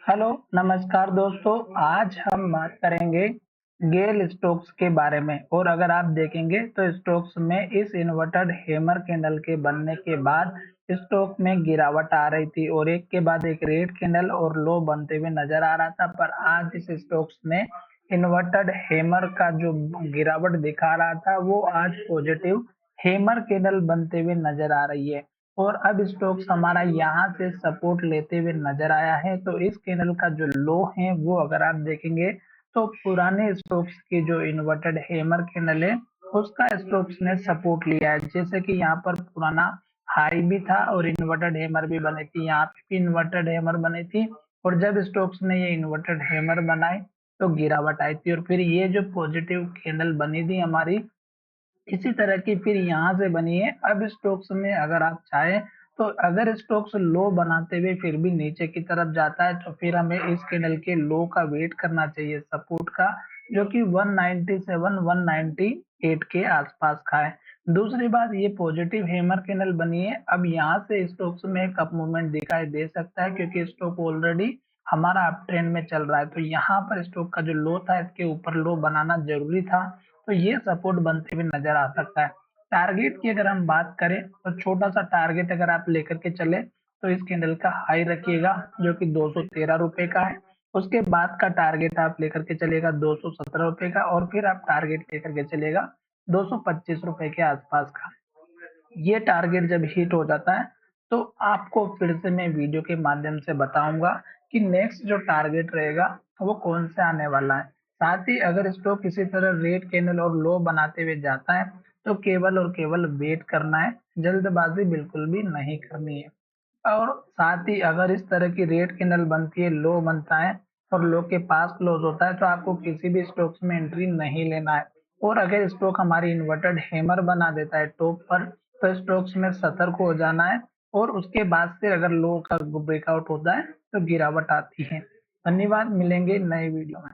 Hello, नमस्कार दोस्तों। आज हम बात करेंगे गेल स्टोक्स के बारे में। और अगर आप देखेंगे तो स्टोक्स में इस इन्वर्टेड हैमर कैंडल के बनने के बाद स्टॉक में गिरावट आ रही थी और एक के बाद एक रेड कैंडल और लो बनते हुए नजर आ रहा था। पर आज इस स्टोक्स में इन्वर्टेड हैमर का जो गिरावट दिखा रहा था वो आज पॉजिटिव हैमर कैंडल बनते हुए नजर आ रही है। और अब स्टॉक्स हमारा यहाँ से सपोर्ट लेते हुए नजर आया है। तो इस कैंडल का जो लो है वो अगर आप देखेंगे तो पुराने स्टॉक्स की जो इन्वर्टेड हैमर कैंडल है उसका स्टॉक्स ने सपोर्ट लिया है। जैसे कि यहाँ पर पुराना हाई भी था और इन्वर्टेड हैमर भी बनी थी, यहाँ पे भी इन्वर्टेड हैमर बनी थी। और जब स्टॉक्स ने ये इन्वर्टेड हैमर बनाए तो गिरावट आई थी और फिर ये जो पॉजिटिव कैंडल बनी थी हमारी इसी तरह की फिर यहाँ से बनी है। अब स्टोक्स में अगर आप चाहें तो अगर स्टोक्स लो बनाते हुए फिर भी नीचे की तरफ जाता है तो फिर हमें इस कैंडल के लो का वेट करना चाहिए, सपोर्ट का, जो कि 197 198 के आसपास का है। दूसरी बात, ये पॉजिटिव हैमर कैंडल बनी है। अब यहाँ से स्टोक्स में एक अप मूवमेंट दिखाई दे सकता है क्योंकि स्टॉक ऑलरेडी हमारा अप ट्रेंड में चल रहा है। तो यहाँ पर स्टॉक का जो लो था इसके ऊपर लो बनाना जरूरी था, तो ये सपोर्ट बनते हुए नजर आ सकता है। टारगेट की अगर हम बात करें तो छोटा सा टारगेट अगर आप लेकर के चले तो इस कैंडल का हाई रखिएगा जो कि 213 रुपए का है। उसके बाद का टारगेट आप लेकर के चलेगा 217 रुपए का और फिर आप टारगेट लेकर के चलेगा 225 रुपए के आसपास का। ये टारगेट जब हिट हो जाता है तो आपको फिर से मैं वीडियो के माध्यम से बताऊंगा कि नेक्स्ट जो टारगेट रहेगा वो कौन से आने वाला है। साथ ही अगर स्टॉक किसी तरह रेड कैंडल और लो बनाते हुए जाता है तो केवल और केवल वेट करना है, जल्दबाजी बिल्कुल भी नहीं करनी है। और साथ ही अगर इस तरह की रेड कैंडल बनती है, लो बनता है और लो के पास क्लोज होता है तो आपको किसी भी स्टॉक्स में एंट्री नहीं लेना है। और अगर स्टॉक हमारी इन्वर्टेड हैमर बना देता है टॉप पर तो स्टॉक्स में सतर्क हो जाना है। और उसके बाद से अगर लो का ब्रेकआउट होता है तो गिरावट आती है। धन्यवाद, मिलेंगे नए वीडियो में।